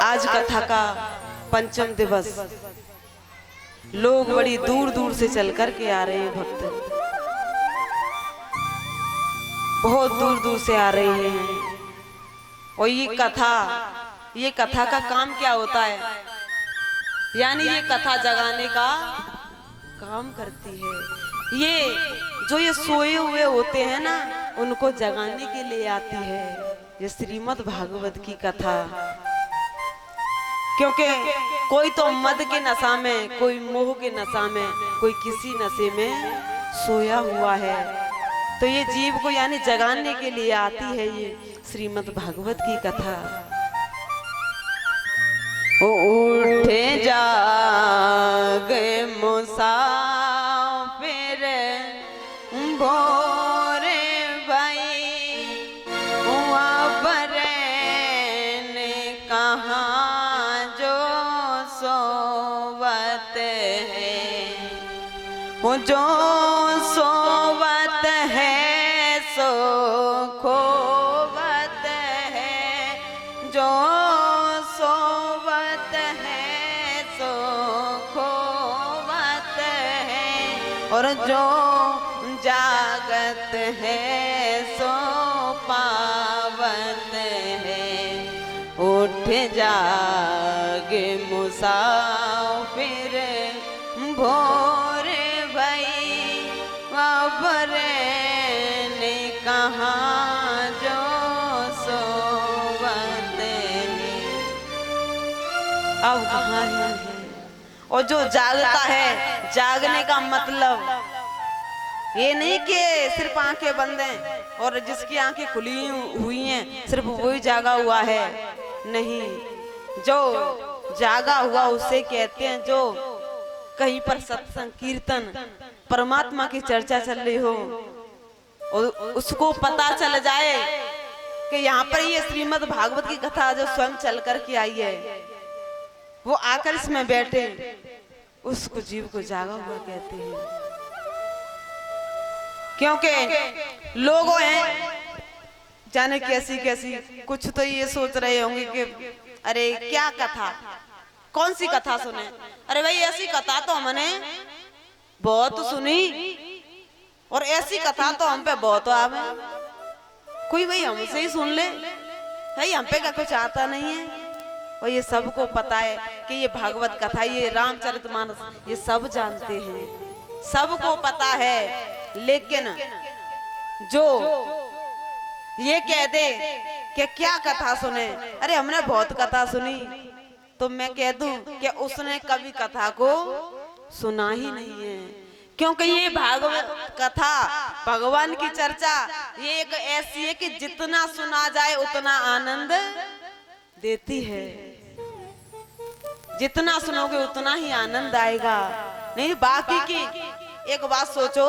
आज कथा का पंचम दिवस। लोग बड़ी दूर दूर से चल कर के आ रहे हैं, भक्त बहुत दूर दूर से आ रहे हैं। और ये कथा का काम क्या होता है, यानी ये कथा जगाने का काम करती है। ये सोए हुए होते हैं ना, उनको जगाने के लिए आती है ये श्रीमद् भागवत की कथा। क्योंकि कोई तो मद के नशा में, कोई मोह के नशा में, कोई किसी नशे में सोया हुआ है, तो ये जीव को यानी जगाने के लिए आती है ये श्रीमद् भागवत की कथा। उठे जागे मुसाफिर भोरे भाई, ने कहा जो सोवत है, वो जो सोवत है सो खोवत है, जो सोवत है सो खोवत है, और जो जागत है सो पावत है। उठ जागे मुसाफिर भोर भई, वापरे ने कहा जो सोवत है। अब कहाँ है, और जो जागता है, जागने का मतलब ये नहीं कि सिर्फ आंखें बंद हैं और जिसकी आंखें खुली हुई हैं सिर्फ वही जागा हुआ है, नहीं। जो जागा हुआ उसे कहते हैं जो कहीं पर सत्संग कीर्तन परमात्मा की चर्चा चल रही हो और उसको पता चल जाए कि यहाँ पर ये श्रीमद् भागवत की कथा जो स्वयं चल कर के आई है, वो आकर इसमें बैठे, उसको जीव को जागा हुआ कहते हैं। क्योंकि लोग हैं जाने कैसी कैसी, कुछ तो ये सोच रहे होंगे कि अरे क्या कथा, कौन सी कथा सुने। अरे भाई ऐसी कथा तो हमने बहुत सुनी और ऐसी कथा तो हम पे बहुत आवे, कोई भाई हमसे ही सुन ले, भाई हम पे का कुछ आता नहीं है। और ये सबको पता है कि ये भागवत कथा, ये रामचरितमानस, ये सब जानते हैं, सबको पता है। लेकिन जो ये कह दे कि क्या कथा सुने, अरे हमने बहुत कथा सुनी, तो मैं कह दूं कि उसने कभी कथा को सुना ही नहीं है। क्योंकि ये भागवत कथा, भगवान की चर्चा, ये एक ऐसी है कि जितना सुना जाए उतना आनंद देती है। जितना सुनोगे उतना ही आनंद आएगा। नहीं, बाकी की एक बात सोचो,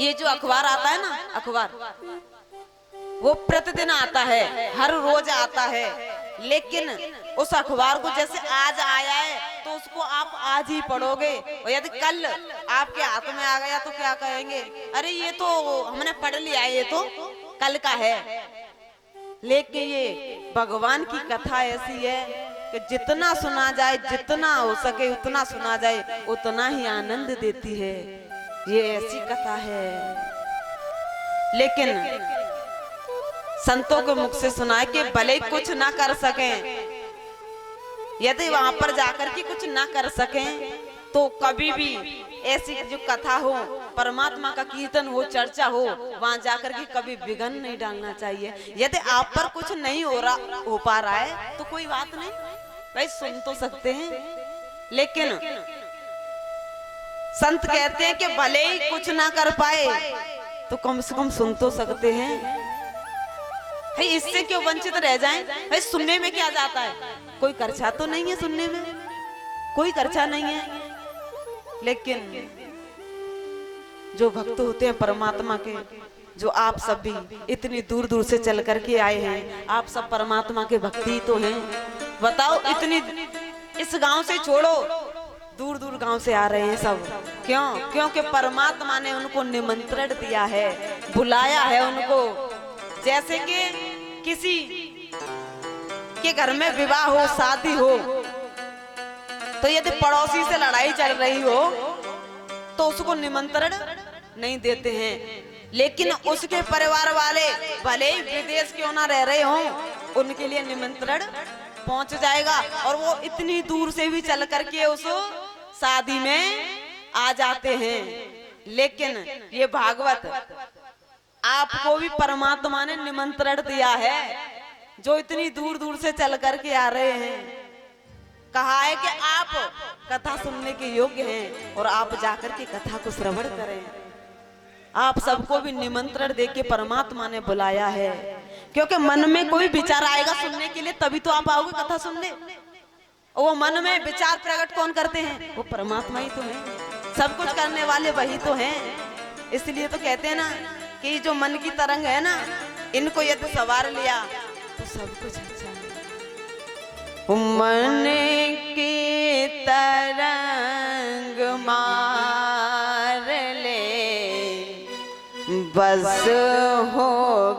ये जो अखबार आता है ना, अखबार वो प्रतिदिन आता है, हर रोज आता है, लेकिन उस अखबार को जैसे आज आया है तो उसको आप आज ही पढ़ोगे, और यदि कल आपके हाथ में आ गया तो क्या कहेंगे, अरे ये तो हमने पढ़ लिया, ये तो कल का है। लेकिन ये भगवान की कथा ऐसी है कि जितना सुना जाए, जितना हो सके उतना सुना जाए, उतना ही आनंद देती है। ये ऐसी कथा है। लेकिन संतों के मुख से सुना है कि भले कुछ ना कर सकें, यदि वहां पर जाकर के कुछ ना कर सकें तो कभी भी ऐसी जो कथा हो, परमात्मा का कीर्तन हो, चर्चा हो, वहां जाकर के कभी विघ्न नहीं डालना चाहिए। यदि आप पर कुछ नहीं हो पा रहा है तो कोई बात नहीं, भाई सुन तो सकते हैं। लेकिन संत कहते हैं कि भले ही कुछ ना कर पाए तो कम से कम सुन तो सकते हैं। भाई इससे क्यों वंचित रह जाएं? भाई सुनने में क्या जाता है, कोई खर्चा तो नहीं है, सुनने में कोई खर्चा नहीं है। लेकिन जो भक्त होते हैं परमात्मा के, जो आप सब भी इतनी दूर दूर से चल करके आए हैं, आप सब परमात्मा के भक्ति तो हैं। बताओ, इतनी इस गांव से छोड़ो, दूर दूर गांव से आ रहे हैं सब, क्यों? क्योंकि परमात्मा ने उनको निमंत्रण दिया है, बुलाया है उनको। जैसे कि किसी कि घर में विवाह हो, शादी हो, तो यदि पड़ोसी से लड़ाई चल रही हो तो उसको निमंत्रण नहीं देते हैं, लेकिन उसके परिवार वाले भले ही विदेश क्यों ना रह रहे हों उनके लिए निमंत्रण पहुंच जाएगा और वो इतनी दूर से भी चल करके उस शादी में आ जाते हैं। लेकिन ये भागवत आपको भी परमात्मा ने निमंत्रण दिया है, जो इतनी दूर दूर से चल करके आ रहे हैं। कहा है कि आप कथा सुनने के योग्य हैं और आप जाकर के कथा को श्रवण करें। आप सबको भी निमंत्रण देके परमात्मा ने बुलाया है, क्योंकि मन में कोई विचार आएगा सुनने के लिए तभी तो आप आओगे कथा सुनने। वो मन में विचार प्रकट कौन करते हैं? वो परमात्मा ही तो है, सब कुछ करने वाले वही तो हैं। इसलिए तो कहते हैं ना कि जो मन की तरंग है ना, इनको यदि सवार लिया तो सब कुछ अच्छा है। मन की तरंग मार ले, बस हो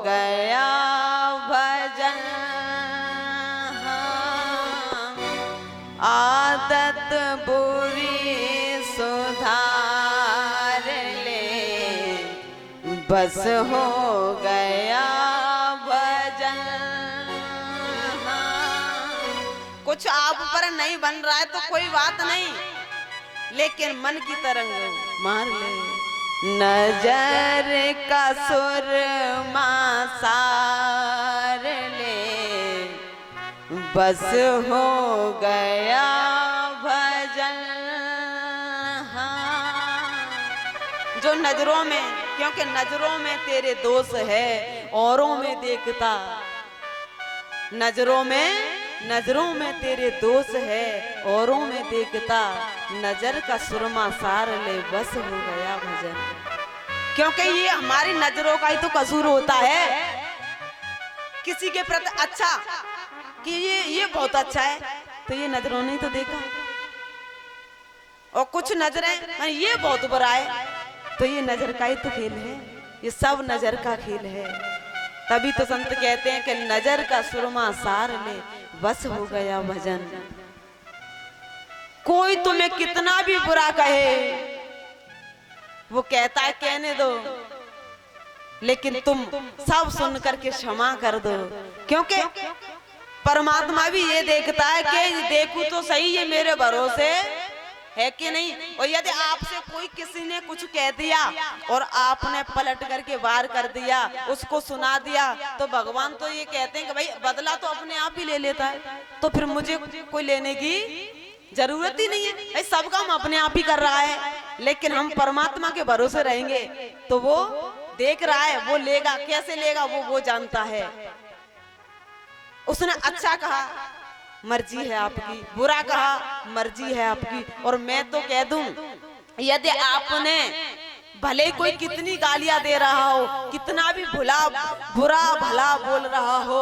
गया भजन। आदत बुरी सुधार ले, बस हो गया भजन। कुछ आप पर नहीं बन रहा है तो कोई बात नहीं, लेकिन मन की तरंग मार ले। नजर का सुरमा सार ले, बस हो गया भजन। जो नजरों में, क्योंकि नजरों में तेरे दोष है औरों में देखता, नजरों में तेरे दोष है औरों में देखता, नजर का सुरमा सार ले, बस हो गया भजन। क्योंकि ये हमारी नजरों का ही तो कसूर होता है। किसी के प्रति अच्छा कि ये बहुत अच्छा है तो ये नजरों ने तो देखा, और कुछ नजरें ये बहुत बुरा है तो ये नजर का ही तो खेल है। ये सब नजर का खेल है। तभी तो संत कहते हैं कि नजर का सुरमा सार ले, बस हो गया भजन। कोई तुम्हें कितना भी बुरा कहे, वो कहता है कहने दो, लेकिन तुम सब सुन करके क्षमा कर दो। क्योंकि परमात्मा भी ये देखता है कि देखूं तो सही ये मेरे भरोसे है कि नहीं। और यदि आपसे कोई किसी ने कुछ कह दिया और आपने पलट करके वार कर दिया, उसको सुना दिया, तो भगवान तो ये कहते हैं कि भाई बदला तो अपने आप ही ले लेता है, तो फिर मुझे कोई लेने की जरूरत ही नहीं है। भाई सब काम अपने आप ही कर रहा है, लेकिन हम परमात्मा के भरोसे रहेंगे तो वो देख रहा है, वो लेगा, कैसे लेगा वो जानता है। उसने अच्छा कहा मर्जी है आपकी, बुरा कहा मर्जी है आपकी। और मैं तो कह दूं, यदि आपने भले कोई कितनी गालियां दे रहा हो, कितना भी बुरा भला बोल रहा हो,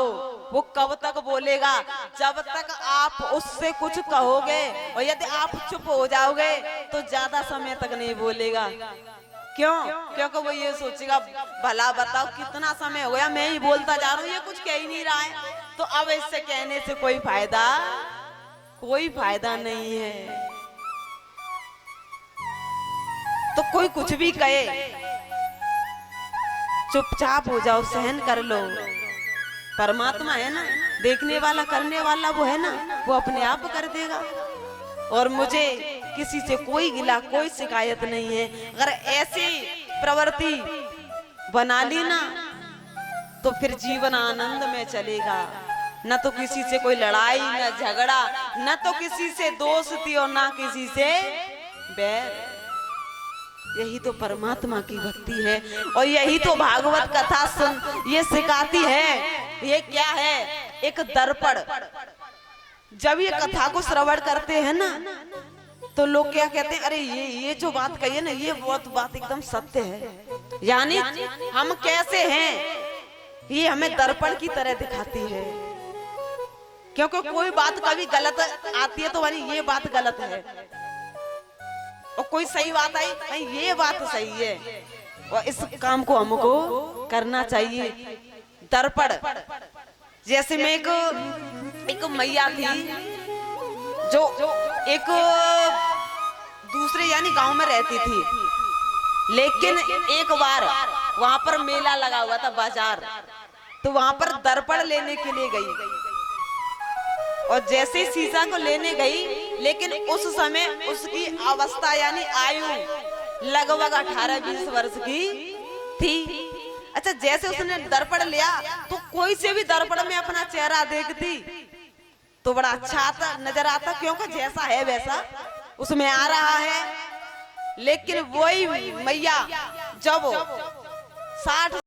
वो कब तक बोलेगा? जब तक आप उससे कुछ कहोगे। और यदि आप चुप हो जाओगे तो ज्यादा समय तक नहीं बोलेगा। क्यों? क्योंकि वो ये सोचेगा भला बताओ कितना समय हो गया मैं ही बोलता जा रहा हूँ, ये कुछ कह ही नहीं रहा है, तो अब इससे कहने से कोई फायदा नहीं है। तो कोई कुछ भी कहे, चुपचाप हो जाओ, सहन कर लो। परमात्मा है ना, देखने वाला करने वाला वो है ना, वो अपने आप कर देगा। और मुझे किसी से कोई गिला, कोई शिकायत नहीं है। अगर ऐसी प्रवृत्ति बना ली ना तो फिर जीवन आनंद में चलेगा। न तो किसी से कोई लड़ाई, न झगड़ा, न तो किसी से दोस्ती और ना किसी से बैर। यही तो परमात्मा की भक्ति है। और यही तो भागवत कथा सुन ये सिखाती है। ये क्या है? एक दर्पण। जब ये कथा को श्रवण करते हैं ना तो लोग क्या कहते हैं, अरे ये जो बात कही है ना, ये बात एकदम सत्य है। यानी हम कैसे हैं ये हमें दर्पण की तरह दिखाती है। क्योंकि कोई बात कभी गलत आती है तो वाली ये बात गलत है, और कोई सही बात आई ये बात सही है, और इस काम को हमको करना चाहिए। दर्पण जैसे मैं एक एक मैया थी जो एक दूसरे यानी गांव में रहती थी, लेकिन एक बार वहां पर मेला लगा हुआ था, बाजार, तो वहां पर दर्पण लेने के लिए गई और जैसे शीशा को लेने गई, लेकिन उस समय उसकी अवस्था यानी आयु लगभग 18-20 वर्ष की थी। अच्छा, जैसे उसने दर्पण लिया तो कोई से भी दर्पण में अपना चेहरा देखती तो बड़ा अच्छा आता नजर आता, क्योंकि जैसा है वैसा उसमें आ रहा है। लेकिन वही मैया जब 60